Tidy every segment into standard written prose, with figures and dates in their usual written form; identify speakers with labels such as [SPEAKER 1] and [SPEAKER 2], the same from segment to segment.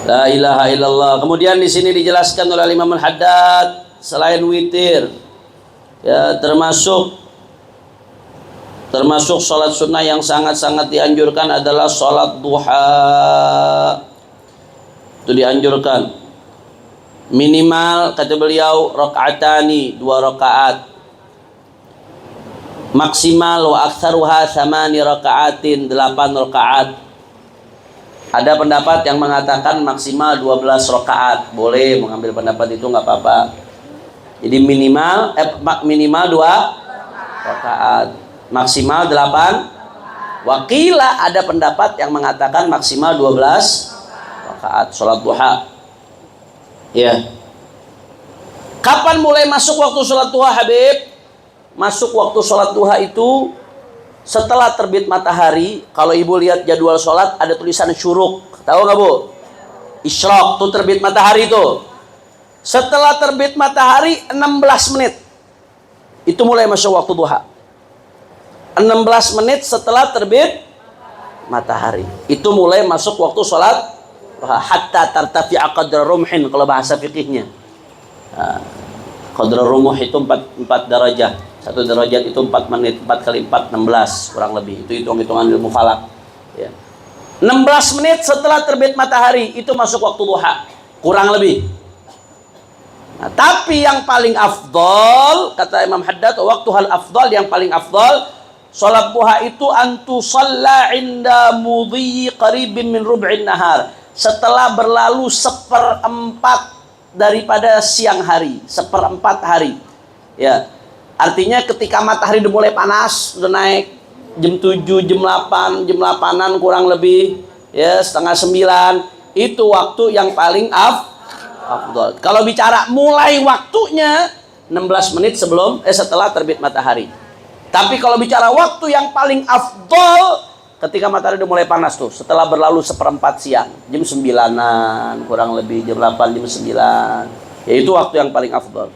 [SPEAKER 1] La ilaha illallah. Kemudian di sini dijelaskan oleh Imam Al-Haddad, selain witir, ya termasuk sholat sunnah yang sangat-sangat dianjurkan adalah sholat duha. Itu dianjurkan. Minimal kata beliau rakaatani, 2 rakaat. Maksimal wa aktsaruha 8 rakaatin, 8 rakaat. Ada pendapat yang mengatakan maksimal 12 rakaat. Boleh mengambil pendapat itu nggak apa-apa. Jadi minimal 2 rakaat. Maksimal 8. Wakila ada pendapat yang mengatakan maksimal 12 rakaat sholat duha. Ya. Kapan mulai masuk waktu sholat duha, Habib? Masuk waktu sholat duha itu setelah terbit matahari. Kalau ibu lihat jadwal sholat ada tulisan syuruk. Tahu nggak bu? Isyraq tuh terbit matahari itu. Setelah terbit matahari 16 menit itu mulai masuk waktu duha. 16 menit setelah terbit matahari itu mulai masuk waktu sholat hatta tartafi'a qadra rumhin kalau bahasa fikihnya. Qadra rumuh itu 4 derajat. 1 derajat itu 4 menit, 4 kali 4 16 kurang lebih. Itu hitung-hitungan ilmu falak ya. 16 menit setelah terbit matahari itu masuk waktu duha kurang lebih. Nah, tapi yang paling afdal kata Imam Haddad, waktu hal afdal, yang paling afdal sholat duha itu antu shalla inda mudhi qaribin min rub'in nahar, setelah berlalu 1/4 daripada siang hari, 1/4 hari ya. Artinya ketika matahari udah mulai panas, udah naik jam 7, jam 8, jam 8-an kurang lebih ya, setengah 9, itu waktu yang paling afdal. Kalau bicara mulai waktunya 16 menit setelah terbit matahari. Tapi kalau bicara waktu yang paling afdal ketika matahari udah mulai panas tuh, setelah berlalu 1/4 siang, jam 9-an kurang lebih, jam 8, jam 9, yaitu waktu yang paling afdal.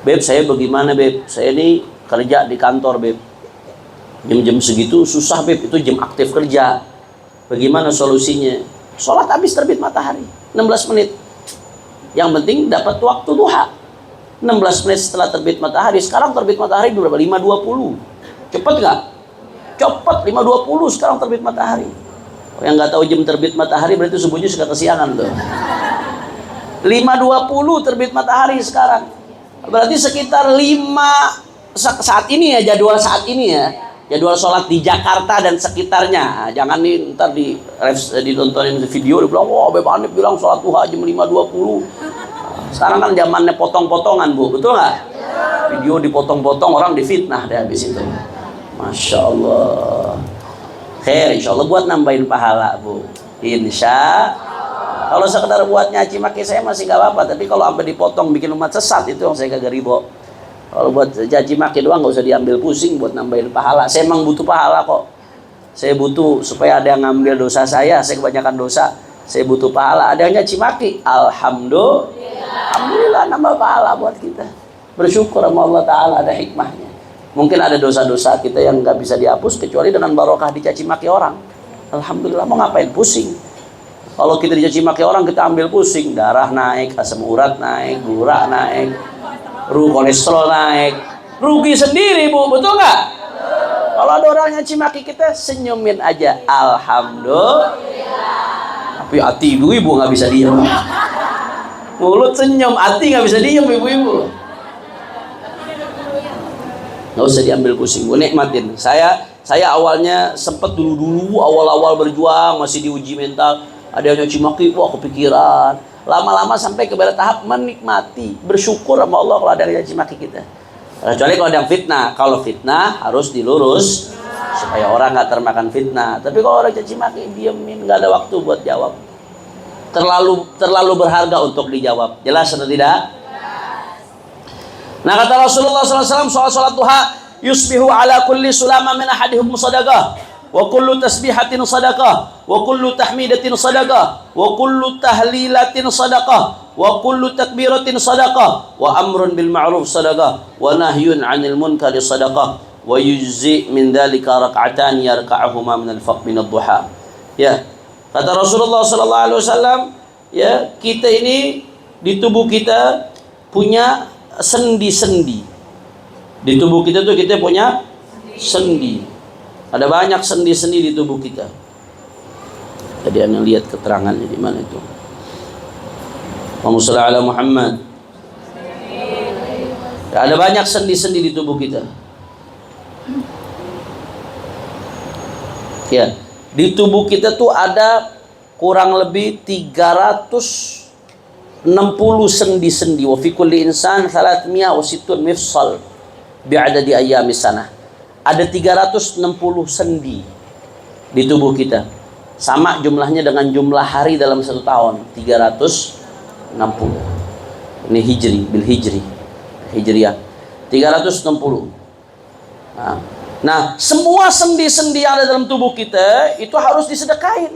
[SPEAKER 1] Beb, saya bagaimana beb? Saya ini kerja di kantor beb. Jam-jam segitu susah beb, itu jam aktif kerja. Bagaimana solusinya? Sholat habis terbit matahari 16 menit. Yang penting dapat waktu duha 16 menit setelah terbit matahari. Sekarang terbit matahari berapa? 5.20. Cepet nggak? Cepet, 5.20 sekarang terbit matahari. Yang nggak tahu jam terbit matahari berarti subuhnya sudah kesiangan tuh. 5.20 terbit matahari sekarang. Berarti sekitar 5 saat ini ya, jadwal saat ini ya, jadwal sholat di Jakarta dan sekitarnya. Jangan nih ntar ditontonin video dibilang wah Beb Hanif bilang sholat duha jam 5.20. Sekarang kan zamannya potong-potongan bu, betul nggak? Video dipotong-potong, orang difitnah deh habis itu. Masya Allah. Khair, insya Allah buat nambahin pahala bu. Insya. Kalau sekedar buat nyaci maki saya masih gak apa-apa, tapi kalau sampai dipotong bikin umat sesat itu yang saya kagak ribo. Kalau buat caci maki doang nggak usah diambil pusing buat nambahin pahala. Saya emang butuh pahala kok. Saya butuh supaya ada yang ngambil dosa saya kebanyakan dosa. Saya butuh pahala. Ada yang nyaci maki, alhamdulillah nambah pahala buat kita. Bersyukur sama Allah Ta'ala, ada hikmahnya. Mungkin ada dosa-dosa kita yang nggak bisa dihapus kecuali dengan barokah dicaci maki orang. Alhamdulillah, mau ngapain pusing? Kalau kita dicaci maki orang kita ambil pusing, darah naik, asam urat naik, gula naik, kolesterol naik, rugi sendiri bu, betul nggak? Kalau ada orang nyaci maki kita senyumin aja, alhamdulillah. Tapi hati ibu-ibu nggak bisa diem, mulut senyum, hati nggak bisa diem ibu-ibu. Nggak usah diambil pusing, gue nikmatin. Saya awalnya sempet dulu awal-awal berjuang masih diuji mental. Ada yang nyaci maki, wah kepikiran. Lama-lama sampai kepada tahap menikmati, bersyukur sama Allah kalau ada yang nyaci maki kita. Kecuali kalau ada yang fitnah. Kalau fitnah harus dilurus supaya orang nggak termakan fitnah. Tapi kalau orang caci maki diemin, nggak ada waktu buat jawab. Terlalu berharga untuk dijawab. Jelas atau tidak? Nah kata Rasulullah SAW, sholat duha yusbihu ala kulli sulama min ahadihum sadaqah, wa kullu tasbihatin sadaqah, wa kullu tahmidatin sadaqah, wa kullu tahlilatin sadaqah, wa kullu takbiratin sadaqah, wa amrun bil ma'ruf sadaqah, wa nahyun 'anil munkari sadaqah, wa yujzi min dhalika rak'atan yarka'uhuma min al-duha. Ya. Kata Rasulullah sallallahu alaihi wasallam, ya, kita ini di tubuh kita punya sendi-sendi. Di tubuh kita tuh kita punya sendi. Ada banyak sendi-sendi di tubuh kita. Tadi anda lihat keterangannya di mana itu. Allahumma shalli ala Muhammad. Ada banyak sendi-sendi di tubuh kita. Ya, di tubuh kita tuh ada kurang lebih 360 sendi-sendi. Wa fi kulli insan 360 mifsal bi'adadi ayyamis sanah. Ada 360 sendi di tubuh kita. Sama jumlahnya dengan jumlah hari dalam satu tahun, 360. Ini hijri, bil hijri. Hijriah 360. Nah, semua sendi-sendi yang ada dalam tubuh kita itu harus disedekahin.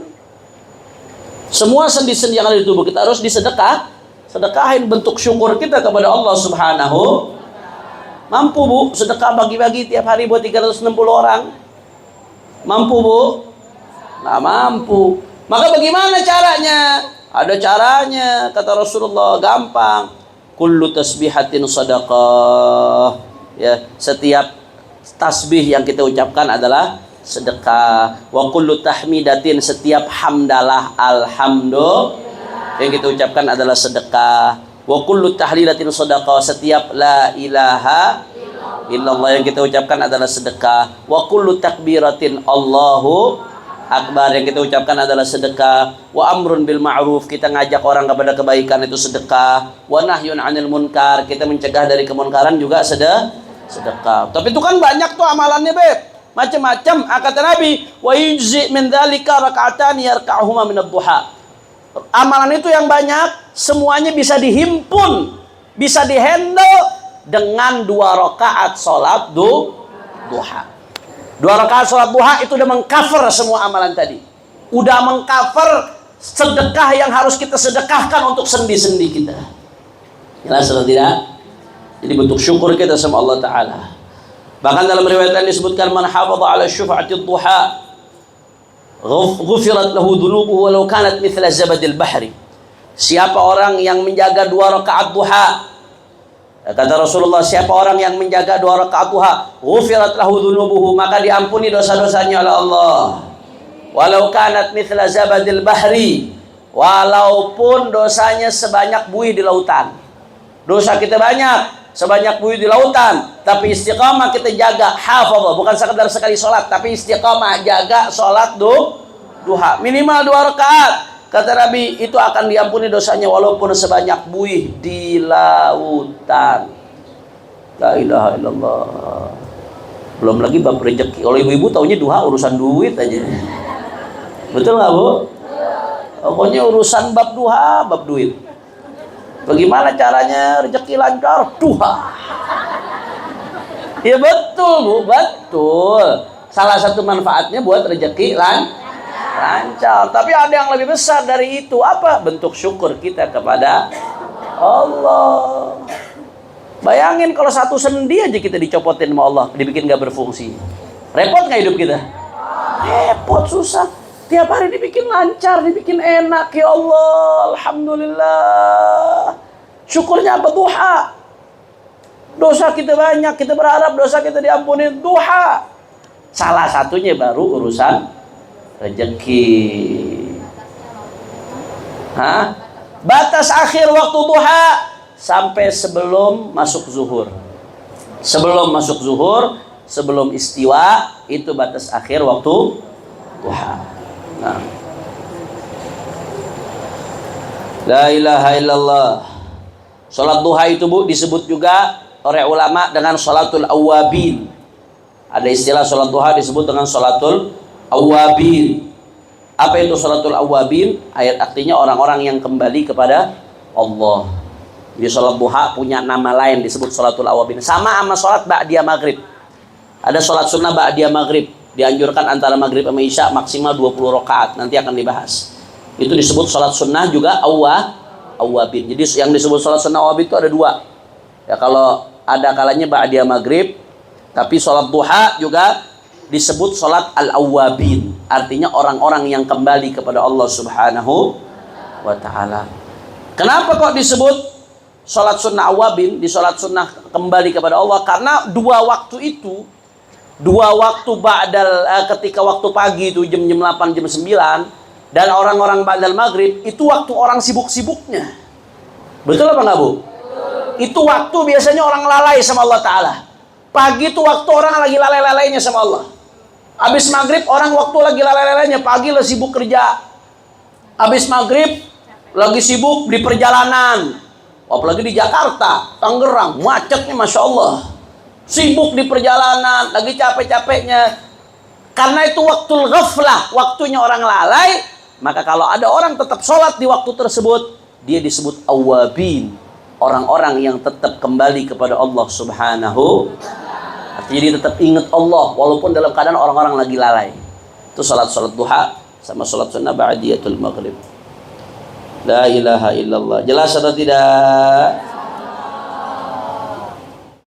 [SPEAKER 1] Semua sendi-sendi yang ada di tubuh kita harus sedekahin, bentuk syukur kita kepada Allah Subhanahu. Mampu Bu, sedekah bagi-bagi tiap hari buat 360 orang? Mampu Bu? Nggak mampu. Maka bagaimana caranya? Ada caranya, kata Rasulullah, gampang. Kullu tasbihatin sadaqah. Ya, setiap tasbih yang kita ucapkan adalah sedekah. Wa kullu tahmidatin, setiap hamdalah alhamdulillah yang kita ucapkan adalah sedekah. Wa kullu tahlilatin sadaqah, setiap la ilaha illallah yang kita ucapkan adalah sedekah. Wa kullu takbiratin Allahu akbar yang kita ucapkan adalah sedekah. Wa amrun bil ma'ruf, kita ngajak orang kepada kebaikan itu sedekah. Wa nahyun 'anil munkar, kita mencegah dari kemunkaran juga sedekah. Tapi itu kan banyak tuh amalannya, Beb. Macam-macam. Kata Nabi, wa yujzi min dzalika raka'atan yarka'uhuma min ad-duha. Amalan itu yang banyak, semuanya bisa dihimpun, bisa dihandle dengan 2 rakaat salat duha. 2 rakaat salat duha itu udah mengcover semua amalan tadi. Udah mengcover sedekah yang harus kita sedekahkan untuk sendi-sendi kita. Jelas atau tidak? Jadi bentuk syukur kita sama Allah Ta'ala. Bahkan dalam riwayat yang disebutkan, man hafadha ala syufa'ati duha ghufirat lahu dhunubuhu walau kanat mithla zabadil bahri. Siapa orang yang menjaga 2 rakaat duha, kata Rasulullah, siapa orang yang menjaga 2 rakaat duha, ghufirat lahu dhunubuhu, maka diampuni dosa-dosanya oleh Allah. Walau kanat mithla zabadil bahri, walaupun dosanya sebanyak buih di lautan. Dosa kita banyak, sebanyak buih di lautan, tapi istiqamah kita jaga, hafadhah, bukan sekedar sekali sholat, tapi istiqamah jaga sholat duha, minimal 2 rakaat. Kata Nabi, itu akan diampuni dosanya walaupun sebanyak buih di lautan. La ilaha illallah. Belum lagi bab rezeki. Kalau ibu-ibu taunya duha urusan duit aja. Betul nggak, Bu? Pokoknya urusan bab duha, bab duit. Bagaimana caranya rezeki lancar? Duha. Ya betul, Bu, betul. Salah satu manfaatnya buat rezeki lancar. Tapi ada yang lebih besar dari itu. Apa? Bentuk syukur kita kepada Allah. Bayangin kalau satu sendi aja kita dicopotin sama Allah, dibikin gak berfungsi. Repot gak hidup kita? Repot, susah. Tiap hari dibikin lancar, dibikin enak. Ya Allah, alhamdulillah. Syukurnya apa? Duha. Dosa kita banyak, kita berharap dosa kita diampuni. Duha. Salah satunya baru urusan rezeki. Batas akhir waktu duha sampai sebelum masuk zuhur. Sebelum masuk zuhur, sebelum istiwa, itu batas akhir waktu duha. La ilaha illallah. Salat duha itu, Bu, disebut juga oleh ulama dengan salatul awabin. Ada istilah salat duha disebut dengan salatul awabin. Apa itu salatul awabin? Ayat artinya orang-orang yang kembali kepada Allah. Jadi salat duha punya nama lain disebut salatul awabin. Sama salat ba'diyah maghrib. Ada salat sunnah ba'diyah maghrib. Dianjurkan antara maghrib sama isya maksimal 20 rakaat. Nanti akan dibahas. Itu disebut salat sunnah juga awabin. Jadi yang disebut salat sunnah awabin itu ada 2. Ya, kalau ada kalanya ba'diyah maghrib, tapi salat duha juga disebut sholat al-awwabin. Artinya orang-orang yang kembali kepada Allah Subhanahu wa ta'ala. Kenapa kok disebut sholat sunnah awwabin, di sholat sunnah kembali kepada Allah? Karena dua waktu itu, dua waktu ba'dal, ketika waktu pagi itu jam 8, jam 9, dan orang-orang ba'dal maghrib, itu waktu orang sibuk-sibuknya. Betul apa enggak, Bu? Itu waktu biasanya orang lalai sama Allah Ta'ala. Pagi itu waktu orang lagi lalai-lalainya sama Allah. Habis maghrib orang waktu lagi lalai-lalainya. Pagi lah sibuk kerja. Habis maghrib lagi sibuk di perjalanan. Apalagi di Jakarta, Tangerang, macetnya Masya Allah. Sibuk di perjalanan, lagi capek-capeknya. Karena itu waktu ghaflah, waktunya orang lalai. Maka kalau ada orang tetap sholat di waktu tersebut, dia disebut awwabin, orang-orang yang tetap kembali kepada Allah Subhanahu. Artinya dia tetap ingat Allah walaupun dalam keadaan orang-orang lagi lalai. Itu salat duha sama salat sunnah ba'diyatul maghrib. La ilaha illallah. Jelas atau tidak?